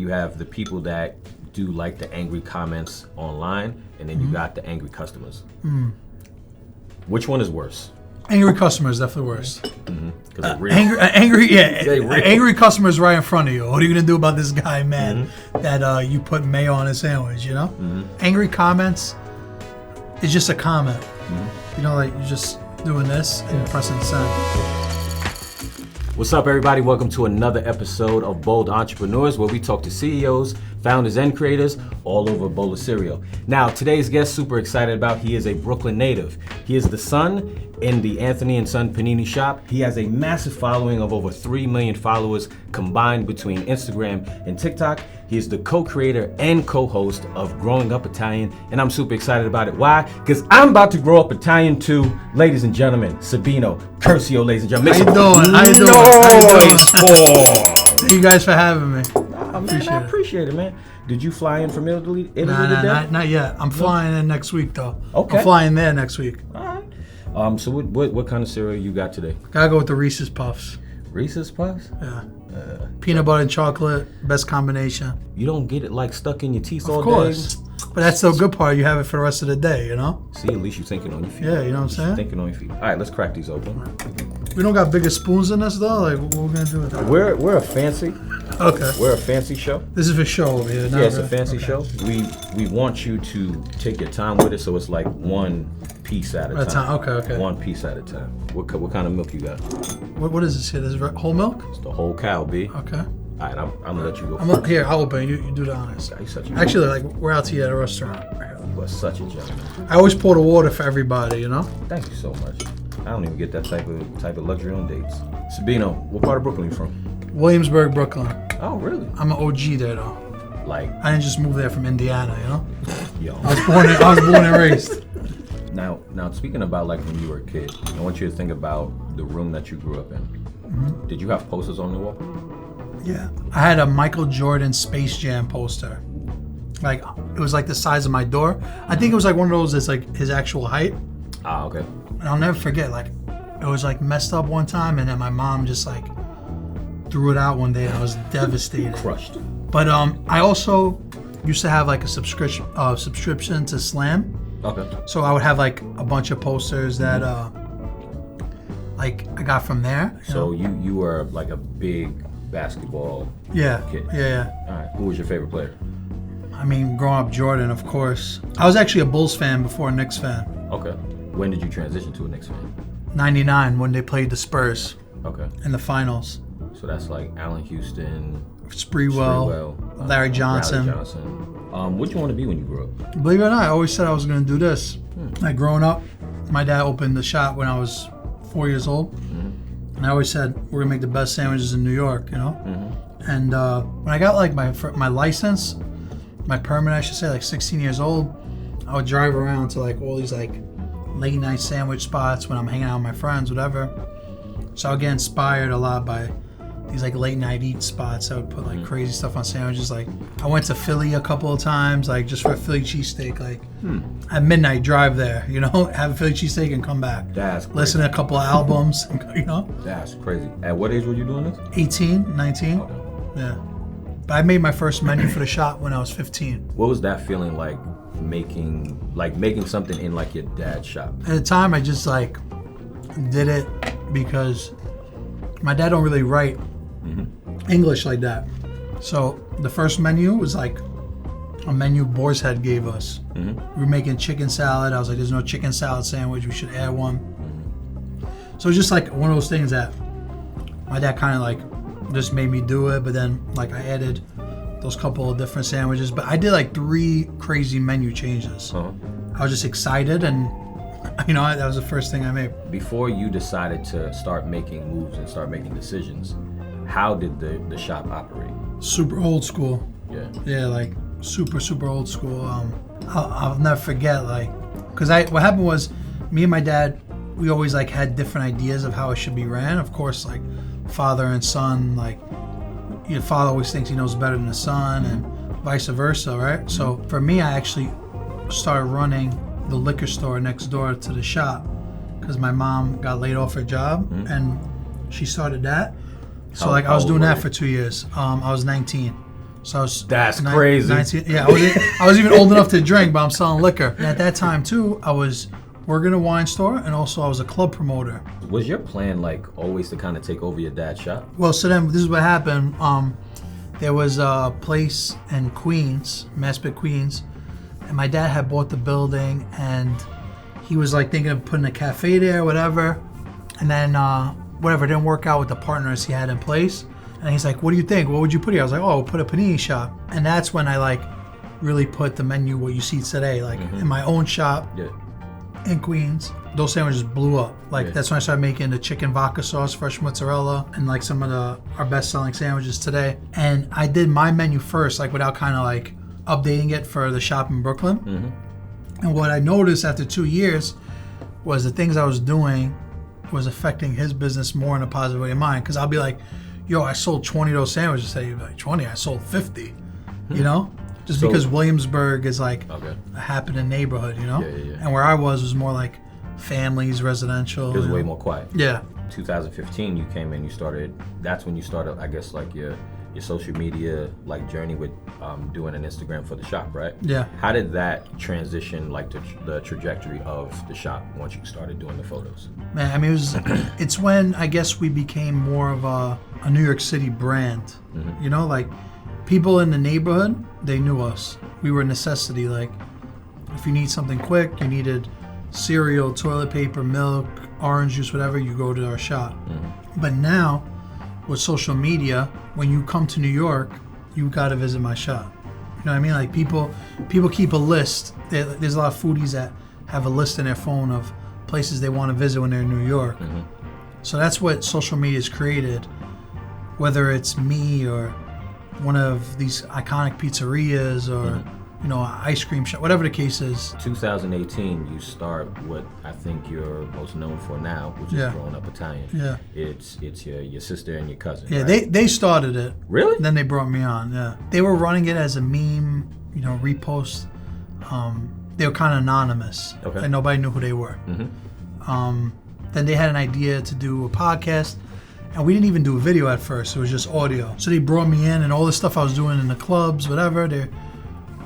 you have the people that do like the angry comments online, and then you got the angry customers. Which one is worse? Angry customer is definitely worse. Because real. Angry customer is right in front of you. What are you gonna do about this guy, man? That you put mayo on his sandwich, you know? Angry comments is just a comment. You know, like you're just doing this and pressing send. What's up, everybody? Welcome to another episode of Bold Entrepreneurs, where we talk to CEOs, founders, and creators all over a bowl of cereal. Now, today's guest, super excited about. He is a Brooklyn native. He is the son in the Anthony Son Panini Shoppe. He has a massive following of over 3 million followers combined between Instagram and TikTok. He is the co-creator and co-host of Growing Up Italian, and I'm super excited about it. Why? Because I'm about to grow up Italian too, ladies and gentlemen. Sabino Curcio, ladies and gentlemen. How you doing? Thank you guys for having me. I appreciate it, man. Did you fly in from Italy today? Not yet. I'm flying in next week, though. Okay. I'm flying there next week. All right. So what kind of cereal you got today? Gotta go with the Reese's Puffs. Reese's Puffs? Yeah. Peanut butter and chocolate, best combination. You don't get it like stuck in your teeth all day? Of course. But that's the good part. You have it for the rest of the day, you know? See, at least you're thinking on your feet. Yeah, you know what I'm saying? Thinking on your feet. All right, let's crack these open. We don't got bigger spoons than this, though? Like, what we're going to do with that? We're a fancy. Okay. We're a fancy show. This is for show over here. Yeah, it's a fancy show. We want you to take your time with it, so it's like one piece at a time. Okay. One piece at a time. What kind of milk you got? What is this here? This is whole milk? It's the whole cow, B. Okay. All right, I'm gonna let you go. Here, I'll open it. You do the honors. Actually, like, we're out here at a restaurant. You are such a gentleman. I always pour the water for everybody, you know? Thank you so much. I don't even get that type of luxury on dates. Sabino, what part of Brooklyn are you from? Williamsburg, Brooklyn. Oh, really? I'm an OG there, though. Like, I didn't just move there from Indiana, you know? Yo. I was born and raised. Now, speaking about like when you were a kid, I want you to think about the room that you grew up in. Did you have posters on the wall? Yeah. I had a Michael Jordan Space Jam poster. Like, it was like the size of my door. I think it was like one of those that's like his actual height. Ah, okay. And I'll never forget, like, it was like messed up one time, and then my mom just like threw it out one day, and I was devastated. Crushed. But I also used to have like a subscription to Slam. Okay. So I would have like a bunch of posters that like I got from there. So you were like a big basketball kid. Yeah. All right. Who was your favorite player? I mean, growing up, Jordan, of course. I was actually a Bulls fan before a Knicks fan. Okay. When did you transition to a Knicks fan? 99, when they played the Spurs. Okay. In the finals. So that's like Allen Houston, Sprewell, Larry Johnson. What'd you want to be when you grew up? Believe it or not, I always said I was going to do this. Like, growing up, my dad opened the shop when I was 4 years old. And I always said, we're going to make the best sandwiches in New York, you know? And when I got like my license, my permit, I should say, like 16 years old, I would drive around to like all these like late night sandwich spots when I'm hanging out with my friends, whatever. So I would get inspired a lot by these like late night eat spots. I would put like crazy stuff on sandwiches. Like, I went to Philly a couple of times, like just for a Philly cheesesteak. Like at midnight, drive there, you know, have a Philly cheesesteak and come back. That's crazy. Listen to a couple of albums, you know. That's crazy. At what age were you doing this? 18, 19. Okay. Yeah. But I made my first menu for the shop when I was 15. What was that feeling like, making something in like your dad's shop? At the time, I just like did it because my dad don't really write English like that. So the first menu was like a menu Boar's Head gave us. We were making chicken salad. I was like, there's no chicken salad sandwich. We should add one. So it's just like one of those things that my dad kind of like just made me do it. But then like I added those couple of different sandwiches. But I did like 3 crazy menu changes. I was just excited, and you know, that was the first thing I made. Before you decided to start making moves and start making decisions, how did the shop operate? Super old school. Yeah, like super old school. I'll never forget, like, because what happened was, me and my dad, we always like had different ideas of how it should be ran. Of course, like father and son, like your father always thinks he knows better than the son, and vice versa, right? So for me, I actually started running the liquor store next door to the shop because my mom got laid off her job, and she started that. So like I was doing that for 2 years. I was 19. So I was That's crazy. 19, yeah, I was even old enough to drink, but I'm selling liquor. And at that time too, I was working in a wine store, and also I was a club promoter. Was your plan like always to kind of take over your dad's shop? Well, so then this is what happened. There was a place in Queens, Maspeth, Queens, and my dad had bought the building, and he was like thinking of putting a cafe there, whatever. And then whatever, it didn't work out with the partners he had in place. And he's like, what do you think? What would you put here? I was like, oh, we'll put a panini shop. And that's when I like really put the menu, what you see today, like in my own shop in Queens. Those sandwiches blew up. Like that's when I started making the chicken vodka sauce, fresh mozzarella, and like some of our best selling sandwiches today. And I did my menu first, like without kind of like updating it for the shop in Brooklyn. And what I noticed after 2 years was the things I was doing was affecting his business more in a positive way than mine. Because I'll be like, yo, I sold 20 of those sandwiches. Say, you'd be like, 20? I sold 50. You know? Just because Williamsburg is like a happening neighborhood, you know? And where I was more like families, residential. It was way more quiet. Yeah. 2015, you came in, that's when you started, I guess, like your social media like journey with doing an Instagram for the shop, right? Yeah. How did that transition like the trajectory of the shop once you started doing the photos? Man, I mean, it's when I guess we became more of a New York City brand. You know, like people in the neighborhood, they knew us. We were a necessity. Like if you need something quick, you needed cereal, toilet paper, milk, orange juice, whatever, you go to our shop. But now with social media, when you come to New York, you got to visit my shop. You know what I mean? Like people keep a list. There's a lot of foodies that have a list in their phone of places they want to visit when they're in New York. So that's what social media has created. Whether it's me or one of these iconic pizzerias or you know, an ice cream shop, whatever the case is. 2018, you start what I think you're most known for now, which is Growing Up Italian. Yeah. It's your sister and your cousin. Yeah, right? they started it. Really? Then they brought me on. Yeah. They were running it as a meme, you know, repost. They were kind of anonymous. Okay. And nobody knew who they were. Then they had an idea to do a podcast. And we didn't even do a video at first. It was just audio. So they brought me in, and all the stuff I was doing in the clubs, whatever,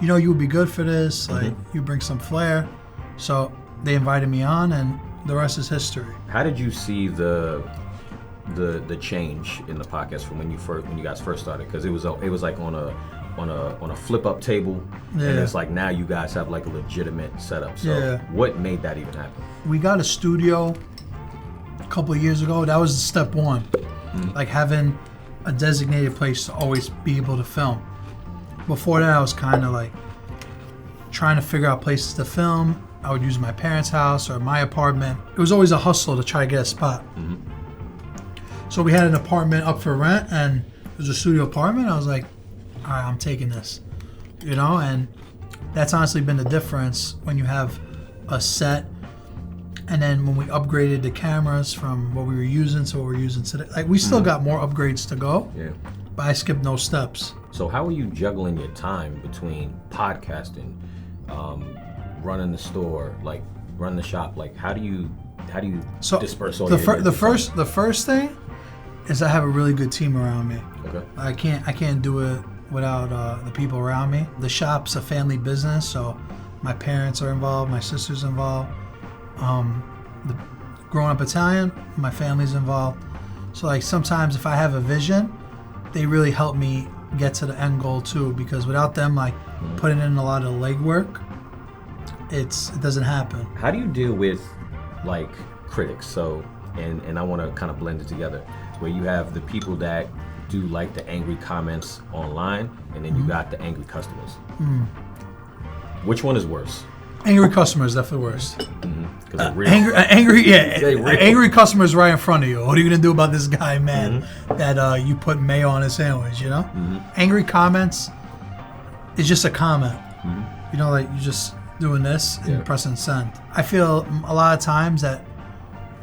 you know, you would be good for this. Like, you bring some flair. So they invited me on, and the rest is history. How did you see the change in the podcast from when you guys first started? Because it was like on a flip up table, and it's like now you guys have like a legitimate setup. So what made that even happen? We got a studio a couple of years ago. That was step one, like having a designated place to always be able to film. Before that, I was kind of like trying to figure out places to film. I would use my parents' house or my apartment. It was always a hustle to try to get a spot. So we had an apartment up for rent, and it was a studio apartment. I was like, all right, I'm taking this, you know? And that's honestly been the difference when you have a set. And then when we upgraded the cameras from what we were using to what we're using today, like we still got more upgrades to go. Yeah. But I skipped no steps. So how are you juggling your time between podcasting, running the store, like running the shop? Like how do you disperse all the first thing is I have a really good team around me. Okay. I can't do it without the people around me. The shop's a family business, so my parents are involved, my sister's involved. The Growing Up Italian, my family's involved. So like sometimes if I have a vision, they really help me get to the end goal too, because without them like putting in a lot of legwork, it doesn't happen. How do you deal with like critics? So and I want to kind of blend it together, where you have the people that do like the angry comments online, and then you got the angry customers. Which one is worse? Angry customers is definitely worse. Angry customers right in front of you. What are you gonna do about this guy, man? That you put mayo on his sandwich, you know? Angry comments is just a comment. You know, like you're just doing this and pressing send. I feel a lot of times that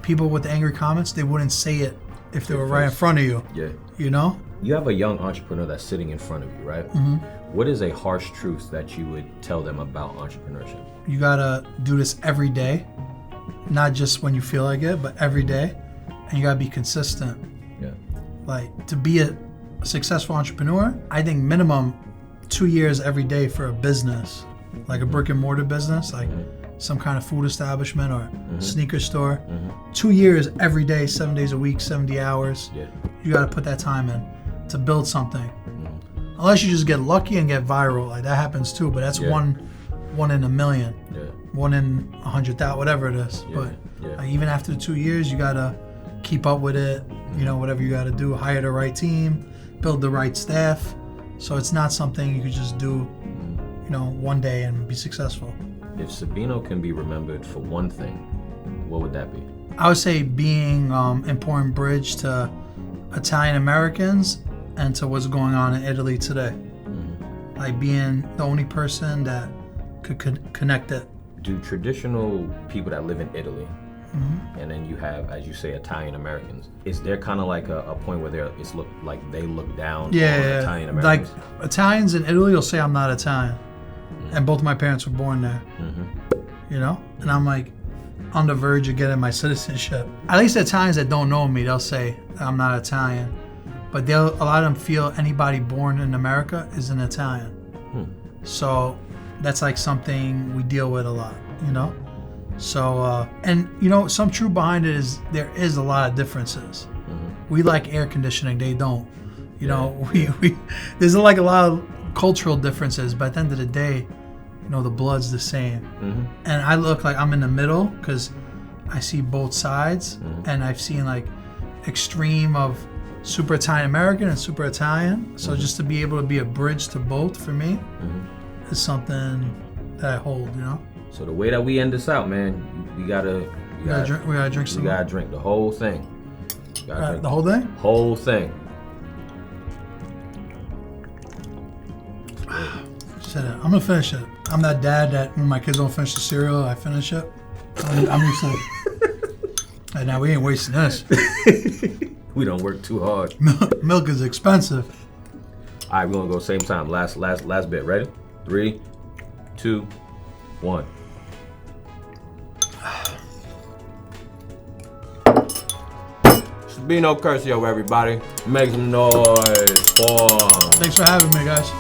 people with the angry comments, they wouldn't say it if they were right in front of you. Yeah. You know? You have a young entrepreneur that's sitting in front of you, right? What is a harsh truth that you would tell them about entrepreneurship? You gotta do this every day, not just when you feel like it, but every day, and you gotta be consistent. Yeah. Like to be a successful entrepreneur, I think minimum 2 years every day for a business, like a brick and mortar business, like some kind of food establishment or sneaker store. 2 years every day, 7 days a week, 70 hours. Yeah. You got to put that time in to build something. Unless you just get lucky and get viral, like that happens too. But that's one in a million, 1 in 100,000, whatever it is. But even after the 2 years, you gotta keep up with it. You know, whatever you gotta do, hire the right team, build the right staff. So it's not something you could just do, you know, one day and be successful. If Sabino can be remembered for one thing, what would that be? I would say being important bridge to Italian Americans and to what's going on in Italy today. Like being the only person that could connect it. Do traditional people that live in Italy, and then you have, as you say, Italian Americans, is there kind of like a point where it's look like they look down on Italian Americans? Like Italians in Italy will say I'm not Italian, and both my parents were born there. You know, and I'm like on the verge of getting my citizenship. At least the Italians that don't know me, they'll say I'm not Italian, but a lot of them feel anybody born in America is an Italian. So that's like something we deal with a lot, you know? So, and you know, some truth behind it is there is a lot of differences. We like air conditioning, they don't. You know, we there's like a lot of cultural differences, but at the end of the day, you know, the blood's the same. And I look like I'm in the middle because I see both sides, and I've seen like extreme of super Italian American and super Italian. So just to be able to be a bridge to both for me is something that I hold, you know. So the way that we end this out, man, we gotta drink some. We gotta drink the whole thing. The whole thing? Whole thing. I'm gonna finish it. I'm that dad that when my kids don't finish the cereal, I finish it. I'm used to it. And now we ain't wasting this. We don't work too hard. Milk is expensive. All right, we're gonna go same time. Last bit. Ready? 3, 2, 1. Sabino Curcio, everybody. Make some noise. Boom. Thanks for having me, guys.